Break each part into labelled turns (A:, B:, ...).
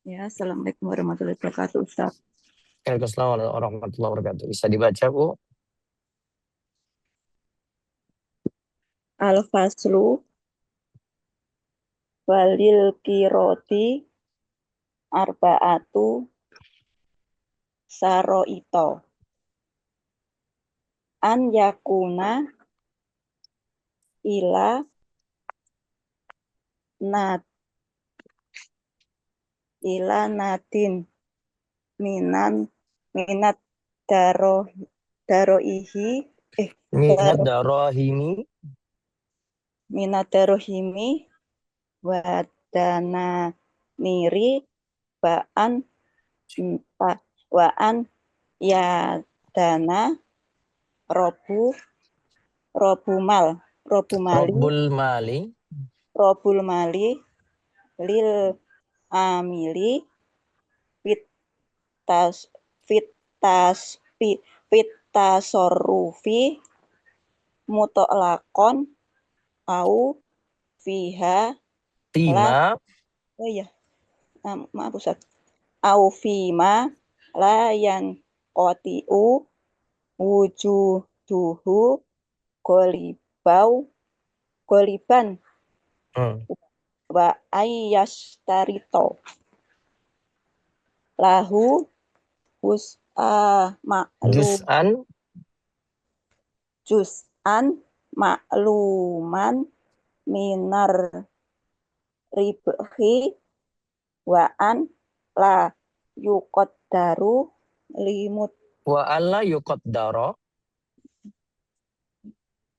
A: Ya, Assalamualaikum warahmatullahi wabarakatuh, Ustaz.
B: Waalaikumsalam warahmatullahi wabarakatuh. Bisa dibaca, Bu?
A: Al-Faslu walil kiroti arba'atu saroito an yakuna ila nat ila natin minat daroihi
B: Minad darahimi.
A: minat darohimi wadana niri ba'an wa'an ya dana robumali
B: Robbul mali.
A: lil amili fitasorufi mutoklakon au fiha la
B: Tima.
A: maaf Ustaz, au fima la yang kotiu wujuduhu goliban wa ayyastarito lahu juz'an ma'luman minar ribhi wa an la yuqaddaru limut
B: Wa alla yuqaddara.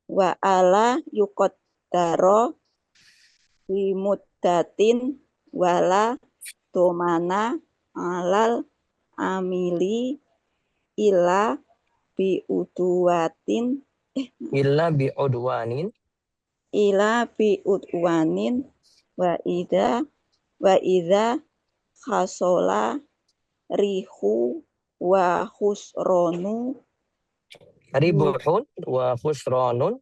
A: wa ala yuqaddaro limuddatin wala domana alal amili illa biudwatin
B: Illa bi'udwanin.
A: wa idza khasola rihu wa khusronu
B: Ribuhun wa khusranun.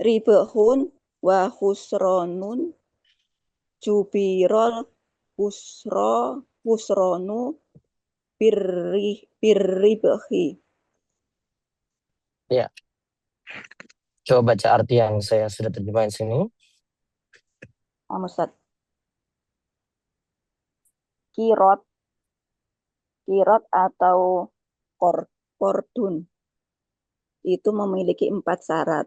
A: ribhun wa khusronun jubirol khusronu birribhi.
B: Ya. Coba baca arti yang saya sudah terjemahin sini.
A: Ustaz. Kirot atau kordun itu memiliki 4 syarat.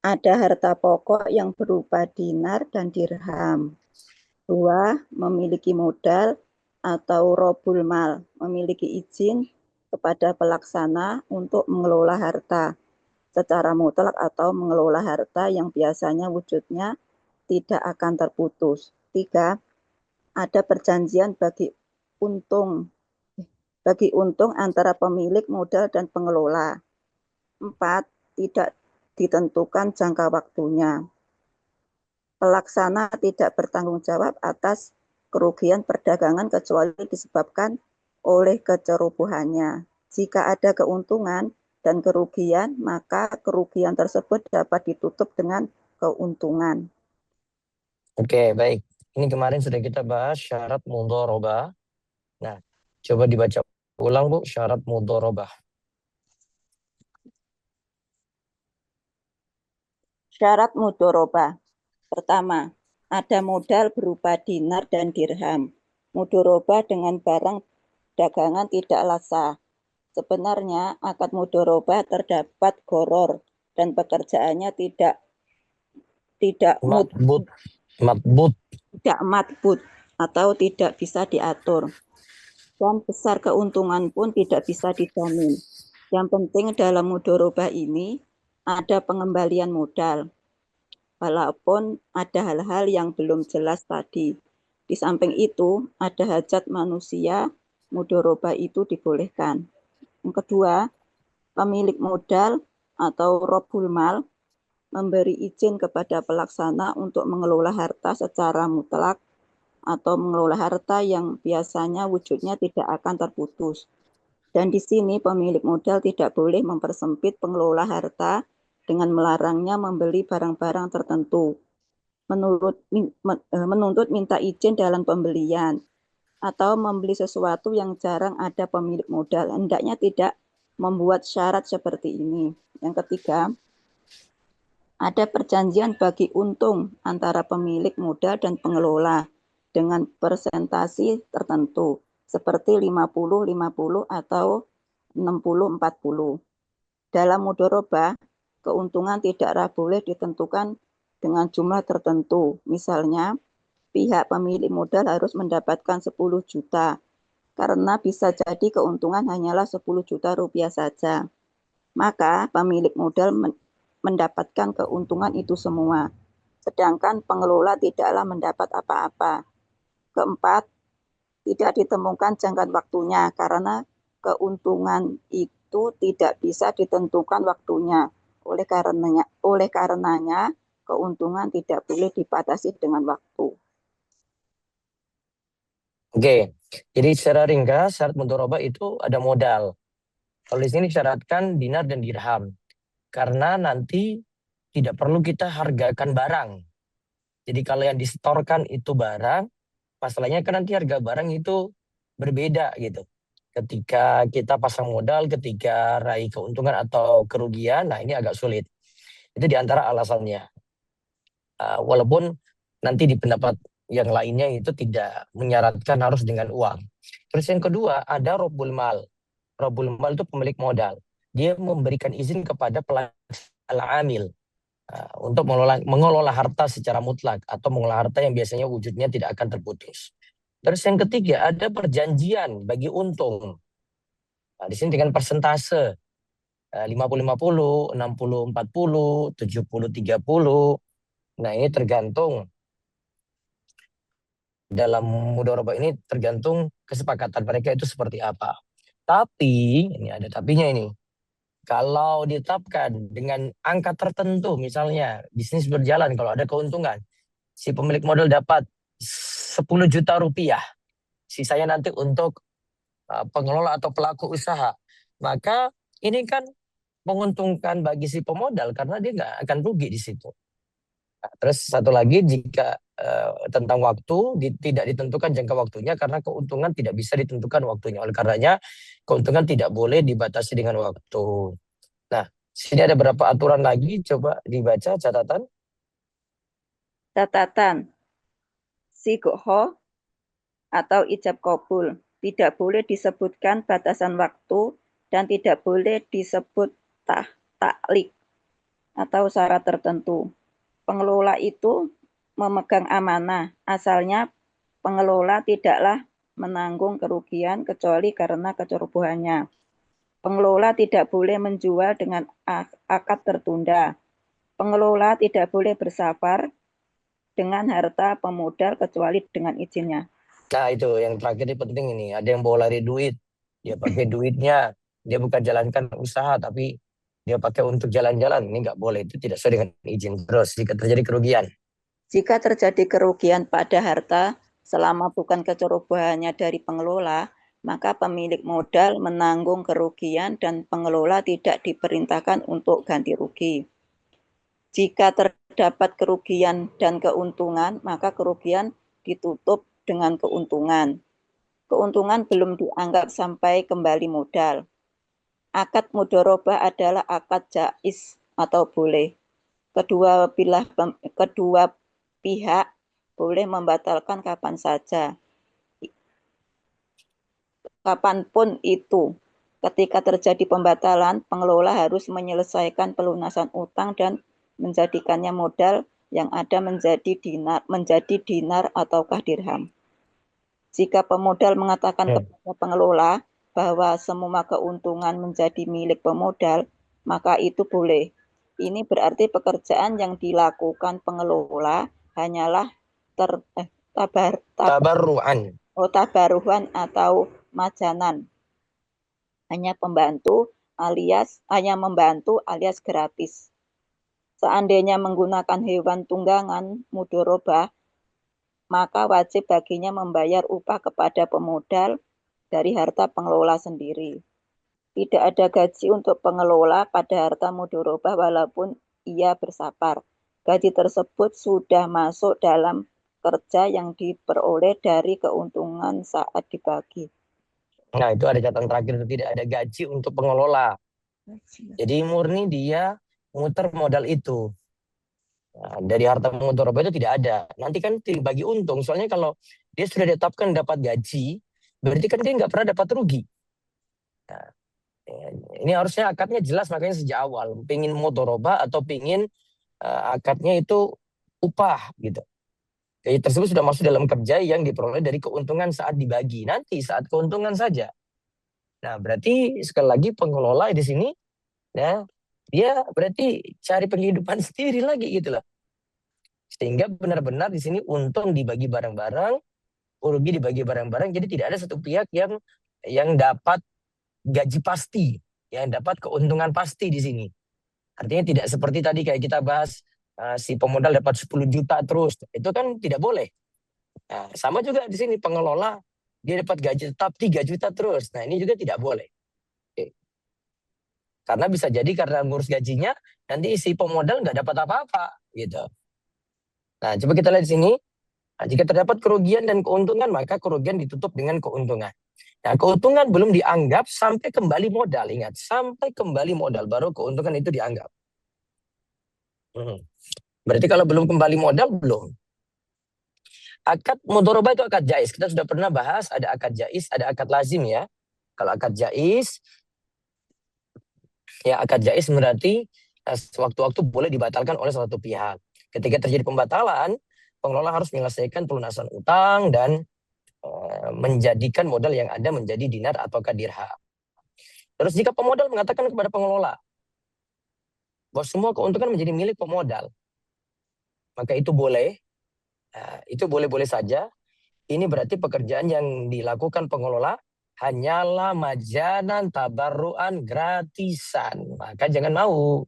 A: Ada harta pokok yang berupa dinar dan dirham. 2, memiliki modal atau robul mal, memiliki izin kepada pelaksana untuk mengelola harta secara mutlak atau mengelola harta yang biasanya wujudnya tidak akan terputus. 3, ada perjanjian bagi untung antara pemilik modal dan pengelola. 4, tidak ditentukan jangka waktunya. Pelaksana tidak bertanggung jawab atas kerugian perdagangan kecuali disebabkan oleh kecerobohannya. Jika ada keuntungan dan kerugian, maka kerugian tersebut dapat ditutup dengan keuntungan.
B: Oke, baik. Ini kemarin sudah kita bahas syarat mudharabah. Nah, coba dibaca ulang, Bu, syarat mudharabah.
A: Syarat mudharabah. Pertama, ada modal berupa dinar dan dirham. Mudharabah dengan barang dagangan tidaklah sah. Sebenarnya akad mudharabah terdapat gharar dan pekerjaannya tidak matbut atau tidak bisa diatur. Dan besar keuntungan pun tidak bisa dijamin. Yang penting dalam mudharabah ini ada pengembalian modal. Walaupun ada hal-hal yang belum jelas tadi. Di samping itu, ada hajat manusia, mudharabah itu dibolehkan. Yang kedua, pemilik modal atau robul mal memberi izin kepada pelaksana untuk mengelola harta secara mutlak atau mengelola harta yang biasanya wujudnya tidak akan terputus. Dan di sini pemilik modal tidak boleh mempersempit pengelola harta dengan melarangnya membeli barang-barang tertentu. menuntut minta izin dalam pembelian atau membeli sesuatu yang jarang ada pemilik modal. Hendaknya tidak membuat syarat seperti ini. Yang ketiga, ada perjanjian bagi untung antara pemilik modal dan pengelola dengan persentasi tertentu, seperti 50-50 atau 60-40. Dalam mudharabah, keuntungan tidaklah boleh ditentukan dengan jumlah tertentu. Misalnya, pihak pemilik modal harus mendapatkan 10 juta, karena bisa jadi keuntungan hanyalah 10 juta rupiah saja. Maka pemilik modal mendapatkan keuntungan itu semua, sedangkan pengelola tidaklah mendapat apa-apa. Keempat, tidak ditemukan jangka waktunya karena keuntungan itu tidak bisa ditentukan waktunya. Oleh karenanya keuntungan tidak boleh dibatasi dengan waktu.
B: Oke, jadi secara ringkas syarat mudharabah itu ada modal. Kalau di sini disyaratkan dinar dan dirham. Karena nanti tidak perlu kita hargakan barang. Jadi kalau yang disetorkan itu barang, masalahnya kan nanti harga barang itu berbeda gitu. Ketika kita pasang modal, ketika raih keuntungan atau kerugian, nah ini agak sulit. Itu diantara alasannya. Walaupun nanti di pendapat yang lainnya itu tidak menyarankan harus dengan uang. Terus yang kedua ada robul mal. Robul mal itu pemilik modal. Dia memberikan izin kepada pelaksana amil untuk mengelola harta secara mutlak atau mengelola harta yang biasanya wujudnya tidak akan terputus. Terus yang ketiga ada perjanjian bagi untung. Nah, di sini dengan persentase 50-50, 60-40, 70-30. Nah, ini tergantung dalam mudharabah ini tergantung kesepakatan mereka itu seperti apa. Tapi ini ada tapinya ini. Kalau ditetapkan dengan angka tertentu, misalnya bisnis berjalan, kalau ada keuntungan, si pemilik modal dapat 10 juta rupiah, sisanya nanti untuk pengelola atau pelaku usaha. Maka ini kan menguntungkan bagi si pemodal karena dia nggak akan rugi di situ. Nah, terus satu lagi jika tentang waktu tidak ditentukan jangka waktunya karena keuntungan tidak bisa ditentukan waktunya. Oleh karenanya keuntungan tidak boleh dibatasi dengan waktu. Nah, sini ada beberapa aturan lagi, coba dibaca catatan.
A: Catatan, sigoho atau ijab kabul tidak boleh disebutkan batasan waktu dan tidak boleh disebut taklik atau syarat tertentu. Pengelola itu memegang amanah, asalnya pengelola tidaklah menanggung kerugian kecuali karena kecerobohannya. Pengelola tidak boleh menjual dengan akad tertunda. Pengelola tidak boleh bersafar dengan harta pemodal kecuali dengan izinnya.
B: Nah, itu yang terakhir ini penting ini. Ada yang bawa lari duit, dia pakai duitnya, dia bukan jalankan usaha, tapi dia pakai untuk jalan-jalan. Ini nggak boleh, itu tidak sesuai dengan izin. Terus, jika terjadi kerugian.
A: Jika terjadi kerugian pada harta selama bukan kecerobohannya dari pengelola, maka pemilik modal menanggung kerugian dan pengelola tidak diperintahkan untuk ganti rugi. Jika terdapat kerugian dan keuntungan, maka kerugian ditutup dengan keuntungan. Keuntungan belum dianggap sampai kembali modal. Akad mudharabah adalah akad jaiz atau boleh. Kedua pihak boleh membatalkan kapan saja. Kapanpun itu. Ketika terjadi pembatalan, pengelola harus menyelesaikan pelunasan utang dan menjadikannya modal yang ada menjadi dinar ataukah dirham. Jika pemodal mengatakan kepada pengelola bahwa semua keuntungan menjadi milik pemodal, maka itu boleh. Ini berarti pekerjaan yang dilakukan pengelola hanyalah tabaruan atau majanan. Hanya membantu alias gratis. Seandainya menggunakan hewan tunggangan mudharabah, maka wajib baginya membayar upah kepada pemodal dari harta pengelola sendiri. Tidak ada gaji untuk pengelola pada harta mudharabah walaupun ia bersafar. gaji tersebut sudah masuk dalam kerja yang diperoleh dari keuntungan saat dibagi.
B: Nah, itu ada catatan terakhir, tidak ada gaji untuk pengelola. Jadi murni dia muter modal itu. Nah, dari harta mudharabah itu tidak ada. Nanti kan dibagi untung. Soalnya kalau dia sudah ditetapkan dapat gaji, berarti kan dia nggak pernah dapat rugi. Nah, ini harusnya akadnya jelas, makanya sejak awal. Pingin mudharabah atau pingin akadnya itu upah gitu. Gaji tersebut sudah masuk dalam kerja yang diperoleh dari keuntungan saat dibagi. Nanti saat keuntungan saja. Nah, berarti sekali lagi pengelola di sini, ya, dia berarti cari penghidupan sendiri lagi gitu loh. Sehingga benar-benar di sini untung dibagi bareng-bareng, rugi dibagi bareng-bareng. Jadi tidak ada satu pihak yang dapat gaji pasti, yang dapat keuntungan pasti di sini. Artinya tidak seperti tadi kayak kita bahas si pemodal dapat 10 juta terus. Itu kan tidak boleh. Nah, sama juga di sini pengelola dia dapat gaji tetap 3 juta terus. Nah, ini juga tidak boleh. Oke. Karena bisa jadi karena ngurus gajinya nanti si pemodal nggak dapat apa-apa gitu. Nah, coba kita lihat di sini. Nah, jika terdapat kerugian dan keuntungan, maka kerugian ditutup dengan keuntungan. Nah, keuntungan belum dianggap sampai kembali modal. Ingat, sampai kembali modal, baru keuntungan itu dianggap. Berarti kalau belum kembali modal, belum. Akad mudharabah itu akad jais. Kita sudah pernah bahas, ada akad jais, ada akad lazim ya. Kalau akad jais, ya akad jais berarti sewaktu-waktu boleh dibatalkan oleh salah satu pihak. Ketika terjadi pembatalan, pengelola harus menyelesaikan pelunasan utang dan menjadikan modal yang ada menjadi dinar atau dirham. Terus jika pemodal mengatakan kepada pengelola bahwa semua keuntungan menjadi milik pemodal, maka itu boleh, itu boleh-boleh saja. Ini berarti pekerjaan yang dilakukan pengelola hanyalah majanan tabarruan gratisan. Maka jangan mau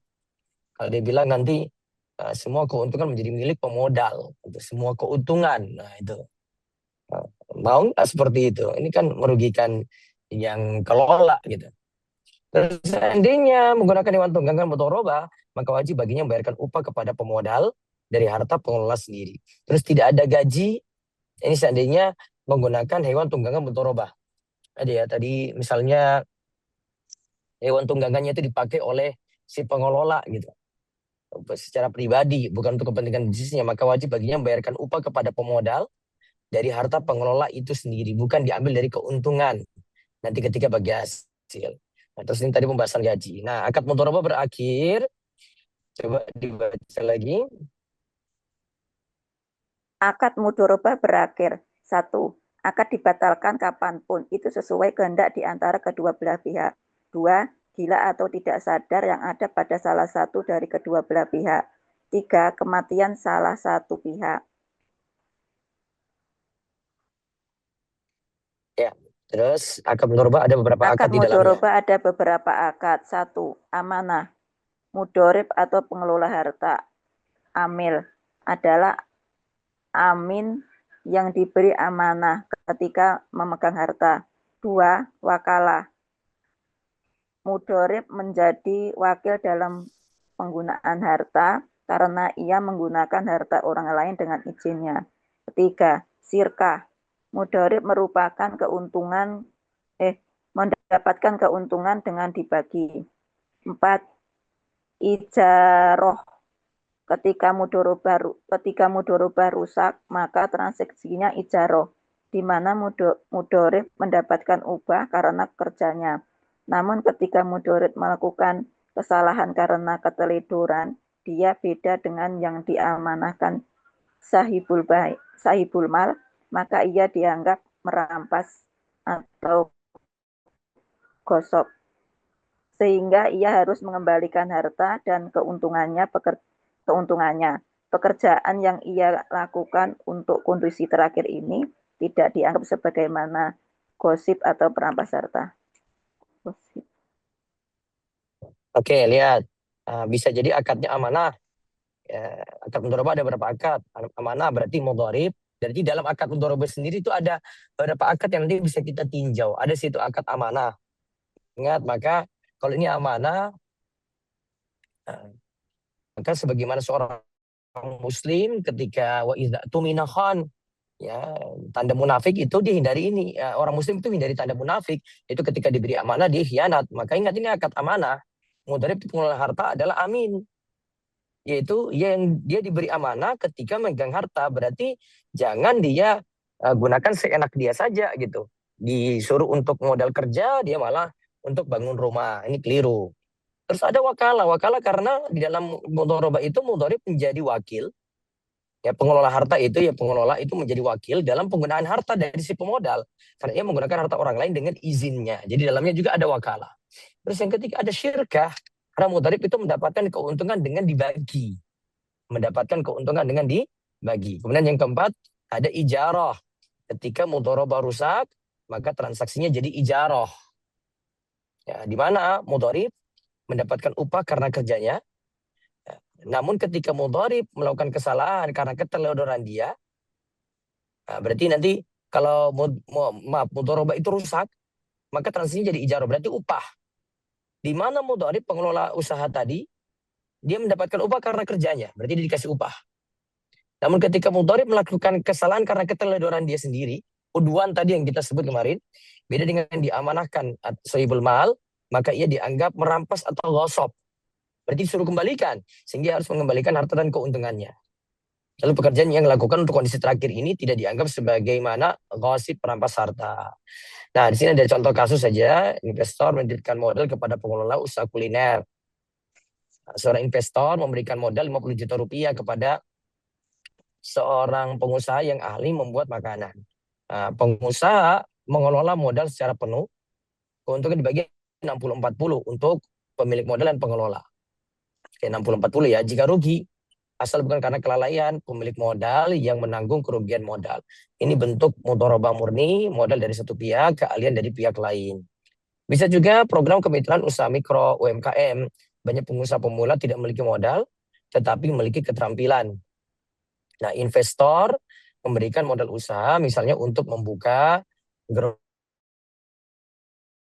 B: kalau dia bilang nanti semua keuntungan menjadi milik pemodal, untuk semua keuntungan. Nah itu mau nggak seperti itu? Ini kan merugikan yang kelola gitu. Terus seandainya menggunakan hewan tunggangan mudharabah, maka wajib baginya membayarkan upah kepada pemodal dari harta pengelola sendiri. Terus tidak ada gaji, ini seandainya menggunakan hewan tunggangan mudharabah. Ada ya tadi misalnya hewan tunggangannya itu dipakai oleh si pengelola gitu. Secara pribadi, bukan untuk kepentingan bisnisnya, maka wajib baginya membayarkan upah kepada pemodal dari harta pengelola itu sendiri, bukan diambil dari keuntungan nanti ketika bagi hasil. Nah, terus ini tadi pembahasan gaji. Nah, akad mudharabah berakhir. Coba dibaca lagi.
A: Akad mudharabah berakhir. 1. Akad dibatalkan kapanpun. Itu sesuai kehendak di antara kedua belah pihak. 2. Gila atau tidak sadar yang ada pada salah satu dari kedua belah pihak. 3. Kematian salah satu pihak.
B: Ya, terus akad mudharabah ada beberapa akad
A: Akad
B: di dalamnya.
A: mudharabah ada beberapa akad. 1. Amanah. Mudharib atau pengelola harta. Amil adalah amin yang diberi amanah ketika memegang harta. 2. Wakalah. Mudharib menjadi wakil dalam penggunaan harta karena ia menggunakan harta orang lain dengan izinnya. 3. Sirkah. Mudharib merupakan mendapatkan keuntungan dengan dibagi. 4. Ijaroh. Ketika mudharabah rusak, maka transaksinya ijaroh, di mana mudharib mendapatkan upah karena kerjanya. Namun ketika mudharib melakukan kesalahan karena keteledoran, dia beda dengan yang diamanahkan sahibul mal, maka ia dianggap merampas atau gosok. Sehingga ia harus mengembalikan harta dan keuntungannya. Pekerjaan yang ia lakukan untuk kondisi terakhir ini tidak dianggap sebagaimana gosip atau perampas harta.
B: Oke, lihat. Bisa jadi akadnya amanah. Ya, akad mudharabah ada berapa akad? Amanah berarti mudharib. Jadi dalam akad mudharabah sendiri itu ada beberapa akad yang nanti bisa kita tinjau. Ada situ akad amanah. Ingat, maka kalau ini amanah, maka sebagaimana seorang muslim ketika wa idza tumina khan, ya, tanda munafik itu dihindari ini. Ya, orang muslim itu hindari tanda munafik itu ketika diberi amanah dia khianat. Maka ingat ini akad amanah. Mudharib pengelola harta adalah amin, yaitu yang dia diberi amanah ketika megang harta. Berarti jangan dia gunakan seenak dia saja gitu. Disuruh untuk modal kerja, dia malah untuk bangun rumah. Ini keliru. Terus ada wakalah. Wakalah karena di dalam mudharabah itu mudharib menjadi wakil. Ya, pengelola harta itu, ya pengelola itu menjadi wakil dalam penggunaan harta dari si pemodal. Karena ia menggunakan harta orang lain dengan izinnya. Jadi dalamnya juga ada wakalah. Terus yang ketiga ada syirkah. Karena mudharib itu mendapatkan keuntungan dengan dibagi. Mendapatkan keuntungan dengan dibagi. Kemudian yang keempat ada ijarah. Ketika mudharabah rusak, maka transaksinya jadi ijarah. Ya, di mana mudharib mendapatkan upah karena kerjanya. Namun ketika mudharib melakukan kesalahan karena keteledoran dia, nah, berarti nanti kalau mudharabah itu rusak, maka transaksinya jadi ijarah, berarti upah. Di mana mudharib pengelola usaha tadi, dia mendapatkan upah karena kerjanya, berarti dia dikasih upah. Namun ketika mudharib melakukan kesalahan karena keteledoran dia sendiri, uduan tadi yang kita sebut kemarin, beda dengan diamanahkan sohibul mal, maka ia dianggap merampas atau ghasab. Berarti disuruh kembalikan, sehingga harus mengembalikan harta dan keuntungannya. Lalu pekerjaan yang dilakukan untuk kondisi terakhir ini tidak dianggap sebagaimana ghasib perampas harta. Nah, di sini ada contoh kasus saja, investor mendirikan modal kepada pengelola usaha kuliner. Nah, seorang investor memberikan modal 50 juta rupiah kepada seorang pengusaha yang ahli membuat makanan. Nah, pengusaha mengelola modal secara penuh, keuntungan dibagi 60-40 untuk pemilik modal dan pengelola. Oke, 60-40 ya. Jika rugi, asal bukan karena kelalaian pemilik modal yang menanggung kerugian modal. Ini bentuk mudharabah murni, modal dari satu pihak, keahlian dari pihak lain. Bisa juga program kemitraan usaha mikro UMKM. Banyak pengusaha pemula tidak memiliki modal, tetapi memiliki keterampilan. Nah, investor memberikan modal usaha, misalnya untuk membuka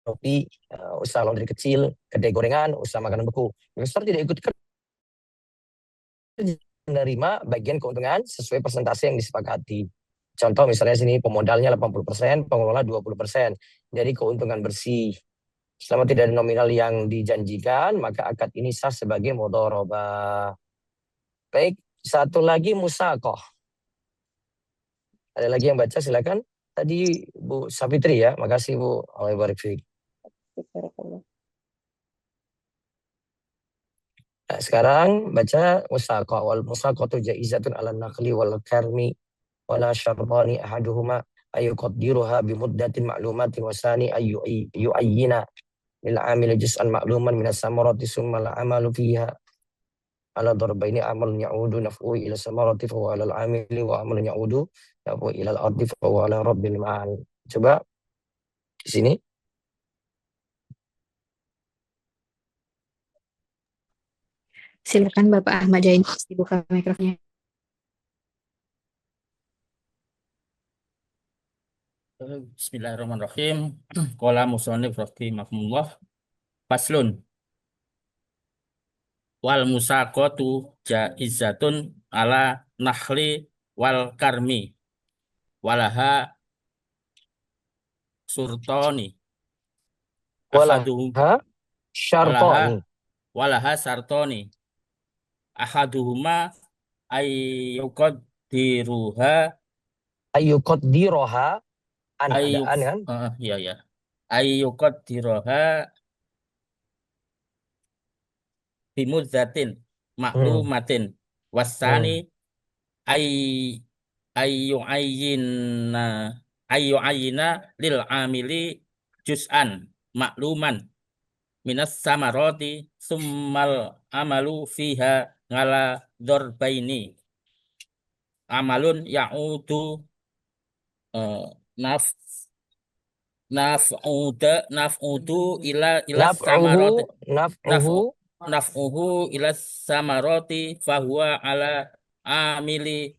B: kopi, usaha laundry kecil, kedai gorengan, usaha makanan beku. Investor tidak ikut menerima bagian keuntungan sesuai persentase yang disepakati. Contoh misalnya sini pemodalnya 80%, pengelola 20%. Jadi keuntungan bersih. Selama tidak ada nominal yang dijanjikan, maka akad ini sah sebagai mudharabah. Baik, satu lagi musaqah. Ada lagi yang baca, silakan. Tadi Bu Sapitri ya, makasih Bu. Allah barik fiik. Nah, sekarang baca musaqah. Wal musaqatu jaizatun ala naqli wal karmi wala syartani ahaduhuma ayuqaddiruha bimuddatin ma'lumatin wasani ayu'ayyina lil amil juz'an ma'luman minas samarati summa al amalu fiha ala darbaini amalun ya'udu naf'u ila samarati fa ala al amili wa amalun ya'udu naf'u ila al ardi fa ala rabbil ma'al. Coba di sini.
C: Silakan Bapak Ahmad Jain dibuka mikrofonnya.
D: Bismillahirrahmanirrahim. Qala musannif rahimahullah. Faslun. Wal musaqatu jaizatun ala nakhli wal karmi. Walaha surtoni. Ahaduhum
B: Walaha syartani.
D: walaha sartoni. Ahaduhuma ayyuqaddiruha
B: Ayuqaddiruha an ada an kan?
D: ya ya. Ayyuqaddiruha bimudzatin maklumatin wasani ay ayyu'ayyina ayyu'ayyina lil amili juz'an makluman minas samaroti summal amalu fiha ngala dorbaini amalun ya'udu naf naf'udu ila samaroti naf'uhu ila samaroti fahuwa ala amili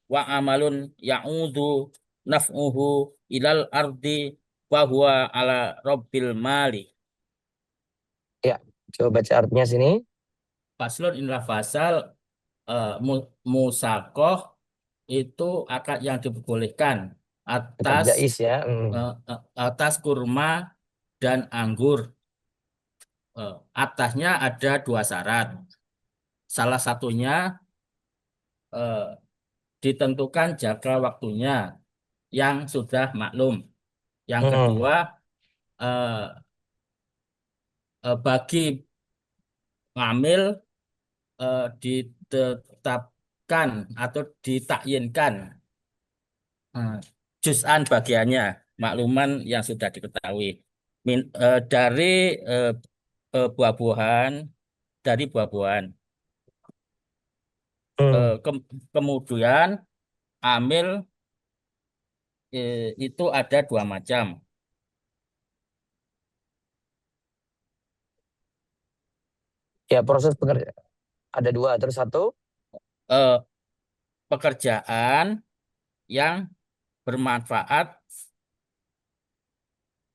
D: wa amalun ya'udu naf'uhu ilal ardi wa huwa ala rabbil mali.
B: Ya, coba baca artinya sini.
D: Faslun inilah fasal Musakoh itu akad yang diperbolehkan
B: Akad
D: atas
B: jais ya.
D: atas kurma dan anggur. Atasnya ada 2 syarat. Salah satunya eh, ditentukan jangka waktunya yang sudah maklum. Yang
B: Mm-mm.
D: kedua, eh, bagi ngamil ditetapkan atau ditakyinkan eh, juz'an bagiannya, makluman yang sudah diketahui. Dari eh, buah-buahan, dari buah-buahan.
B: Mm.
D: Kemudian amil itu ada 2 macam.
B: Ya, proses pekerja ada 2. Terus satu,
D: Eh, Pekerjaan yang bermanfaat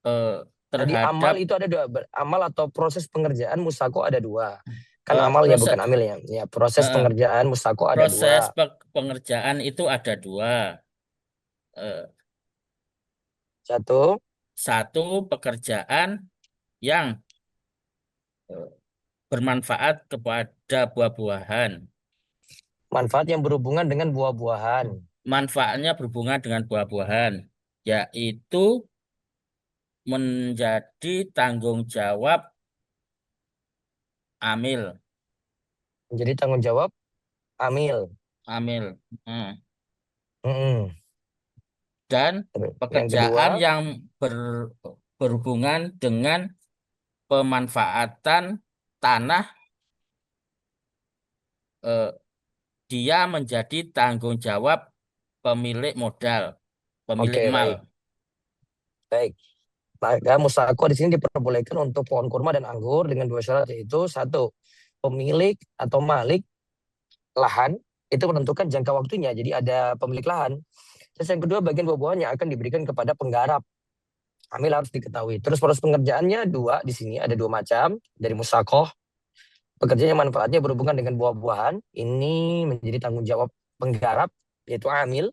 D: eh,
B: jadi amal
D: terhadap
B: itu ada 2. Amal atau proses pengerjaan musako ada 2. Kan amalnya
D: proses
B: bukan amilnya. Ya, proses
D: eh,
B: pengerjaan musako ada
D: proses
B: 2.
D: pengerjaan itu ada 2. Eh,
B: Satu,
D: Satu, pekerjaan yang eh, bermanfaat kepada buah-buahan.
B: manfaat yang berhubungan dengan buah-buahan.
D: Manfaatnya berhubungan dengan buah-buahan, yaitu menjadi tanggung jawab amil.
B: Jadi tanggung jawab amil.
D: Amil.
B: Mm-mm.
D: Dan
B: Terus yang kedua,
D: pekerjaan yang berhubungan dengan pemanfaatan tanah, eh, dia menjadi tanggung jawab pemilik modal, pemilik
B: oke,
D: mal.
B: baik. Baik. Maka musako di sini diperbolehkan untuk pohon kurma dan anggur dengan 2 syarat, yaitu satu, pemilik atau malik lahan itu menentukan jangka waktunya. Jadi ada pemilik lahan. Terus yang kedua, bagian buah-buahan yang akan diberikan kepada penggarap. Amil harus diketahui. Terus proses pengerjaannya 2, di sini ada 2 macam dari musakoh. Pekerjaan yang manfaatnya berhubungan dengan buah-buahan, ini menjadi tanggung jawab penggarap, yaitu amil.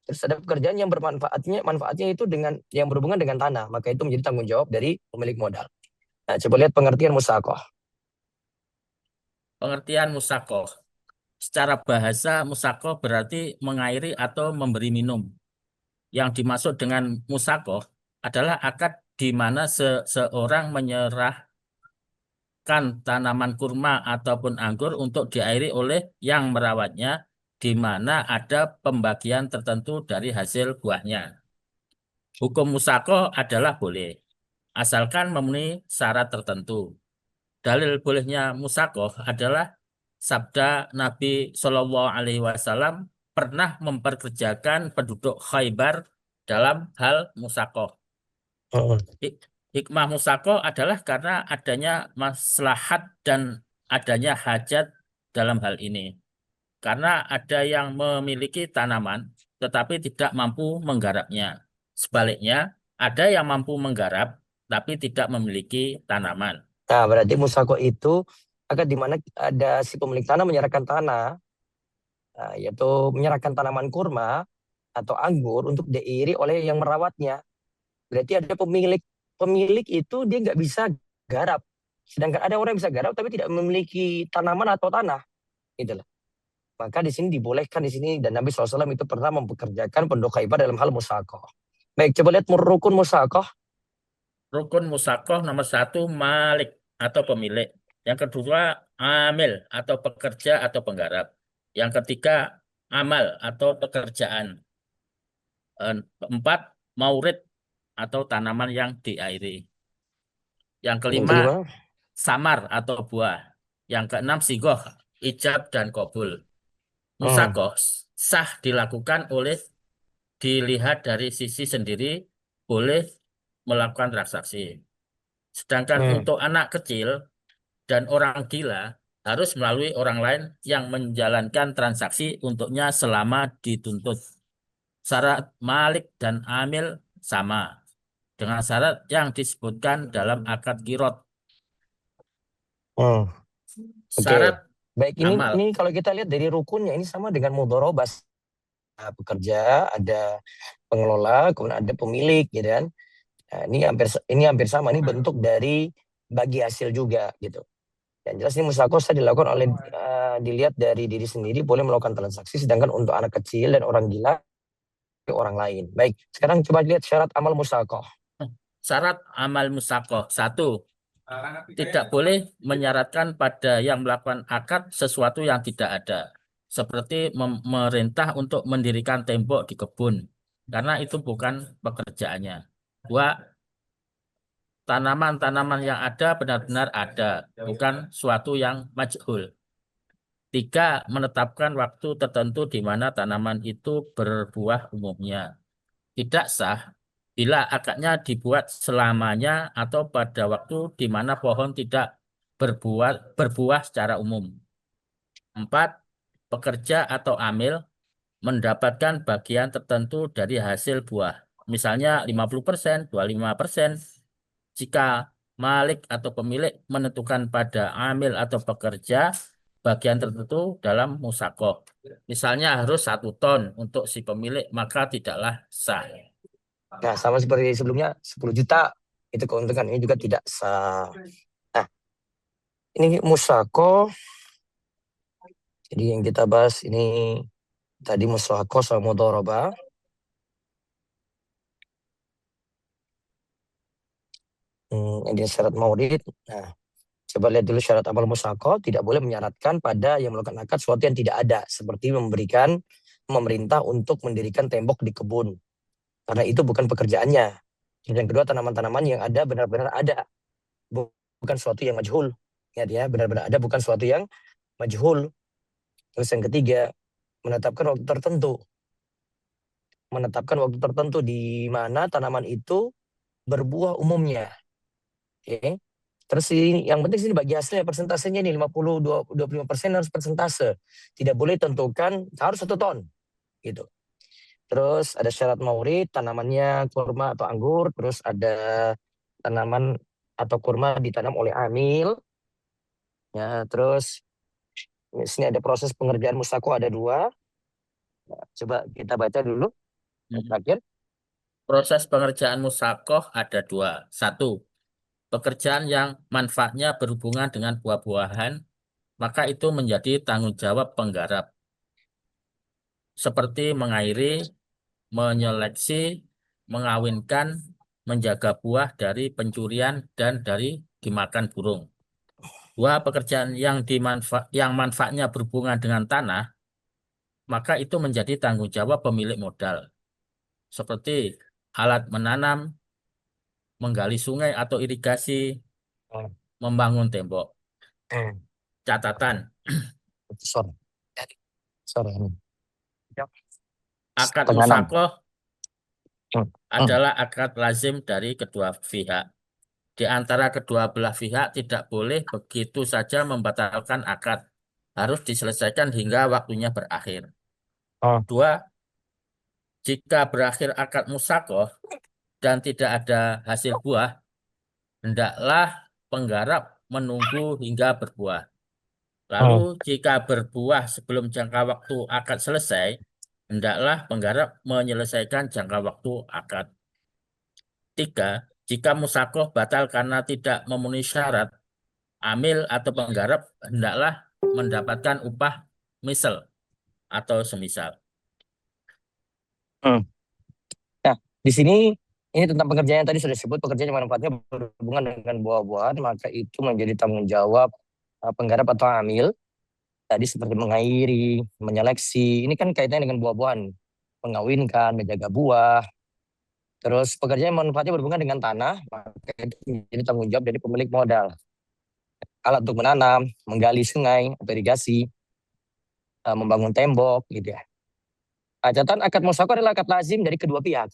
B: Terus ada pekerjaan yang manfaatnya itu dengan yang berhubungan dengan tanah, maka itu menjadi tanggung jawab dari pemilik modal. Nah, coba lihat pengertian musakoh.
D: Pengertian musakoh. Secara bahasa, musakoh berarti mengairi atau memberi minum. Yang dimaksud dengan musakoh adalah akad di mana seseorang menyerahkan tanaman kurma ataupun anggur untuk diairi oleh yang merawatnya, di mana ada pembagian tertentu dari hasil buahnya. Hukum musakoh adalah boleh, asalkan memenuhi syarat tertentu. Dalil bolehnya musakoh adalah sabda Nabi Shallallahu Alaihi Wasallam pernah memperkerjakan penduduk Khaybar dalam hal musakoh.
B: Hmm.
D: Hikmah musakoh adalah karena adanya maslahat dan adanya hajat dalam hal ini. Karena ada yang memiliki tanaman tetapi tidak mampu menggarapnya. Sebaliknya, ada yang mampu menggarap tapi tidak memiliki tanaman.
B: Nah, berarti musako itu akad di mana ada si pemilik tanah menyerahkan tanah, yaitu menyerahkan tanaman kurma atau anggur untuk diiri oleh yang merawatnya. Berarti ada pemilik itu dia nggak bisa garap. Sedangkan ada orang yang bisa garap tapi tidak memiliki tanaman atau tanah. Gitu loh. Maka di sini dibolehkan di sini, dan Nabi SAW itu pernah mempekerjakan penduduk Khaybar dalam hal musakoh. Baik, coba lihat rukun musakoh.
D: Rukun musakoh nomor 1, malik atau pemilik. Yang kedua, amil atau pekerja atau penggarap. Yang ketiga, amal atau pekerjaan. Keempat, maurid atau tanaman yang diairi. Yang
B: Yang
D: kelima,
B: kelima,
D: samar atau buah. Yang keenam, sigoh, ijab dan kabul.
B: hmm,
D: Musakoh sah dilakukan oleh dilihat dari sisi sendiri, boleh melakukan transaksi. Sedangkan
B: hmm,
D: untuk anak kecil dan orang gila harus melalui orang lain yang menjalankan transaksi untuknya selama dituntut. Syarat malik dan amil sama dengan syarat yang disebutkan dalam akad kirot.
B: hmm.
D: Syarat
B: Oke. Baik,
D: Amal.
B: ini kalau kita lihat dari rukunnya ini sama dengan mudharabah. Pekerja, ada pengelola, kemudian ada pemilik, gitu kan. Nah, ini hampir sama, ini bentuk dari bagi hasil juga, gitu. Yang jelas ini musakosa dilakukan oleh dilihat dari diri sendiri boleh melakukan transaksi, sedangkan untuk anak kecil dan orang gila orang lain. Baik, sekarang coba lihat syarat amal musakoh.
D: Syarat amal musakoh. 1. Tidak boleh menyaratkan pada yang melakukan akad sesuatu yang tidak ada. Seperti memerintah untuk mendirikan tembok di kebun. Karena itu bukan pekerjaannya. 2. Tanaman-tanaman yang ada benar-benar ada, bukan suatu yang majhul. 3. Menetapkan waktu tertentu di mana tanaman itu berbuah umumnya. Tidak sah bila akadnya dibuat selamanya atau pada waktu di mana pohon tidak berbuah secara umum. 4. Pekerja atau amil mendapatkan bagian tertentu dari hasil buah. Misalnya 50%, 25%. Jika malik atau pemilik menentukan pada amil atau pekerja bagian tertentu dalam musakoh. Misalnya harus 1 ton untuk si pemilik, maka tidaklah sah.
B: Nah, sama seperti sebelumnya, 10 juta itu keuntungan, ini juga tidak sah. Nah, ini musakoh. Jadi yang kita bahas ini tadi musakoh sama mudharabah. Ini syarat maulid. Nah, coba lihat dulu syarat amal musakoh. Tidak boleh menyaratkan pada yang melakukan akad sesuatu yang tidak ada, seperti memberikan memerintah untuk mendirikan tembok di kebun, karena itu bukan pekerjaannya. Yang kedua, tanaman-tanaman yang ada benar-benar ada, bukan suatu yang majhul. Ingat ya, benar-benar ada, bukan suatu yang majhul. Terus yang ketiga, menetapkan waktu tertentu. Menetapkan waktu tertentu di mana tanaman itu berbuah umumnya. Oke. Terus ini, yang penting sini bagi hasilnya persentasenya ini 25% harus persentase. Tidak boleh tentukan harus 1 ton. Gitu. Terus ada syarat maurid, tanamannya kurma atau anggur. Terus ada tanaman atau kurma ditanam oleh amil. Ya, terus di sini ada proses pengerjaan musakoh ada 2. Nah, coba kita baca dulu. Terakhir.
D: Proses pengerjaan musakoh ada 2. 1. Pekerjaan yang manfaatnya berhubungan dengan buah-buahan, maka itu menjadi tanggung jawab penggarap. Seperti mengairi, menyeleksi, mengawinkan, menjaga buah dari pencurian dan dari dimakan burung. 2. Pekerjaan yang manfaatnya berhubungan dengan tanah, maka itu menjadi tanggung jawab pemilik modal. Seperti alat menanam, menggali sungai atau irigasi, membangun tembok. Catatan. Akad musakoh adalah akad lazim dari kedua pihak. Di antara kedua belah pihak tidak boleh begitu saja membatalkan akad. Harus diselesaikan hingga waktunya berakhir. 2. Jika berakhir akad musakoh dan tidak ada hasil buah, hendaklah penggarap menunggu hingga berbuah. Lalu jika berbuah sebelum jangka waktu akad selesai, hendaklah penggarap menyelesaikan jangka waktu akad. 3. Jika musakoh batal karena tidak memenuhi syarat, amil atau penggarap hendaklah mendapatkan upah misal atau semisal.
B: Nah, di sini ini tentang pekerjaan yang tadi sudah disebut, pekerjaan yang manfaatnya berhubungan dengan buah-buahan, maka itu menjadi tanggung jawab penggarap atau amil. Tadi seperti mengairi, menyeleksi, ini kan kaitannya dengan buah-buahan, mengawinkan, menjaga buah. Terus pekerjaan yang manfaatnya berhubungan dengan tanah, maka itu menjadi tanggung jawab dari pemilik modal. Alat untuk menanam, menggali sungai atau irigasi, membangun tembok, gitu ya. Catatan akad musakoh adalah akad lazim dari kedua pihak.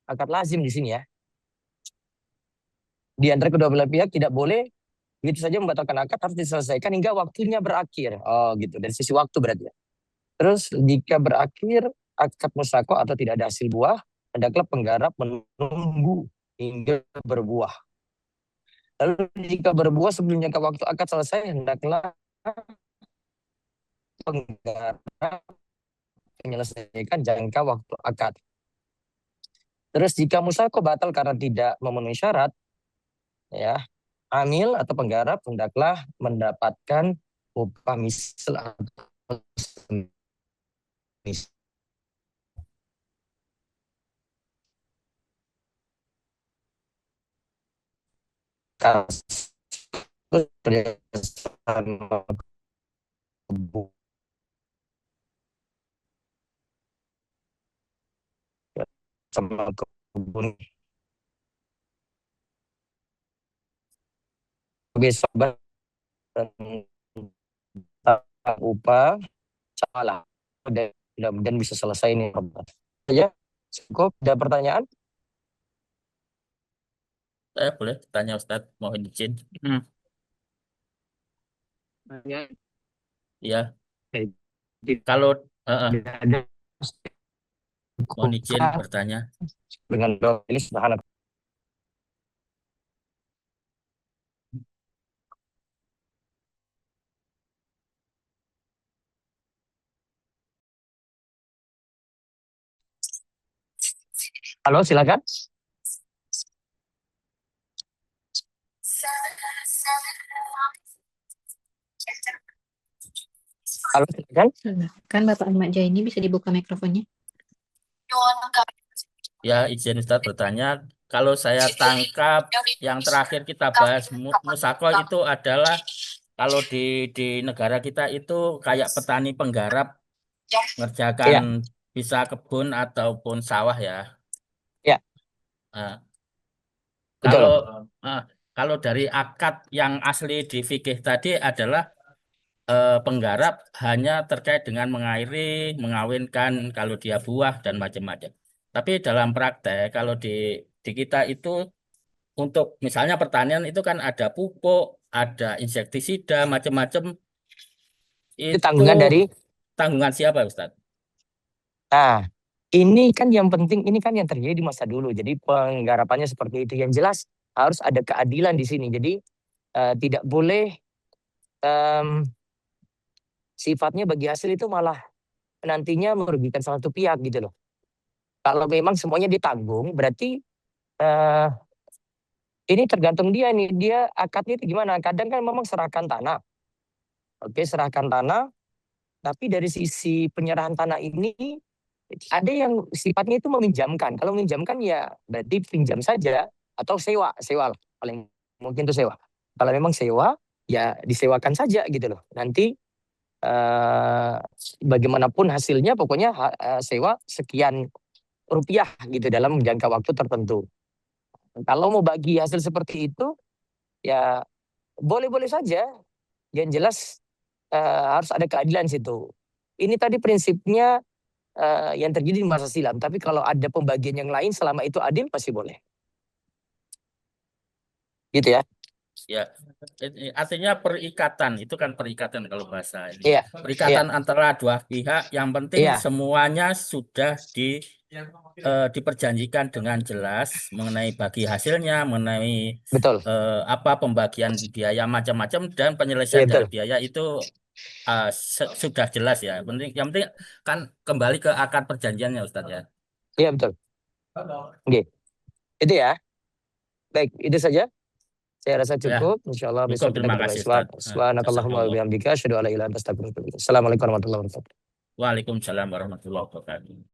B: Akad lazim di sini ya. Di antara kedua belah pihak tidak boleh begitu saja membatalkan akad, harus diselesaikan hingga waktunya berakhir. Oh gitu, dari sisi waktu berarti ya. Terus jika berakhir akad musakoh atau tidak ada hasil buah, hendaklah penggarap menunggu hingga berbuah. Lalu jika berbuah sebelum jangka waktu akad selesai, hendaklah penggarap menyelesaikan jangka waktu akad. Terus jika musyakoh batal karena tidak memenuhi syarat, ya, amil atau penggarap hendaklah mendapatkan upah misal atau semisal. Kasus bersama kebun sama kebun besok upah salah dan bisa selesai ini. Ya, cukup. Ada pertanyaan?
D: Saya boleh tanya Ustadz, mohon izin. Ya, kalau mohon izin bertanya.
B: Dengan doa ini subhanallah. Halo, silakan. Halo, silakan.
C: Kan Bapak Ahmad Jaini bisa dibuka mikrofonnya.
D: Ya, izin Ustadz bertanya. Kalau saya tangkap yang terakhir kita bahas musyakoh itu adalah kalau di negara kita itu kayak petani penggarap ngerjakan bisa kebun ataupun sawah ya.
B: Ya.
D: Nah,
B: Betul.
D: kalau dari akad yang asli di fikih tadi adalah penggarap hanya terkait dengan mengairi, mengawinkan kalau dia buah dan macam-macam. Tapi dalam praktek kalau di kita itu untuk misalnya pertanian itu kan ada pupuk, ada insektisida, macam-macam.
B: Itu tanggungan dari
D: tanggungan siapa, Ustadz?
B: Nah, ini kan yang penting, ini kan yang terjadi di masa dulu. Jadi penggarapannya seperti itu. Yang jelas harus ada keadilan di sini. Jadi tidak boleh sifatnya bagi hasil itu malah nantinya merugikan salah satu pihak gitu loh. Kalau memang semuanya ditanggung, berarti ini tergantung dia nih. Dia akadnya itu gimana? Kadang kan memang serahkan tanah. Oke, serahkan tanah. Tapi dari sisi penyerahan tanah ini ada yang sifatnya itu meminjamkan. Kalau meminjamkan ya berarti pinjam saja atau sewa lah. Paling mungkin itu sewa. Kalau memang sewa ya disewakan saja gitu loh. Nanti bagaimanapun hasilnya pokoknya sewa sekian rupiah gitu dalam jangka waktu tertentu. Kalau mau bagi hasil seperti itu ya boleh-boleh saja. Yang jelas harus ada keadilan situ. Ini tadi prinsipnya yang terjadi di masa silam. Tapi kalau ada pembagian yang lain selama itu adil pasti boleh. Gitu ya.
D: Ya, artinya perikatan itu kan perikatan kalau bahasa ini.
B: Iya.
D: Perikatan antara dua pihak. Yang penting
B: Iya.
D: semuanya sudah diperjanjikan dengan jelas mengenai bagi hasilnya, mengenai
B: Betul.
D: apa pembagian biaya macam-macam dan penyelesaian dari biaya itu sudah jelas ya. Yang penting kan kembali ke akad perjanjiannya, Ustadz ya.
B: Iya betul. Oke. Itu ya. Baik, itu saja. Saya rasa cukup. Insyaallah besok kita ketemu Islam. Subhanakallahumma wa bihamdika asyhadu an la ilaha illa anta astaghfiruka wa atubu ilaik. Assalamualaikum warahmatullahi wabarakatuh.
D: Waalaikumsalam warahmatullahi wabarakatuh.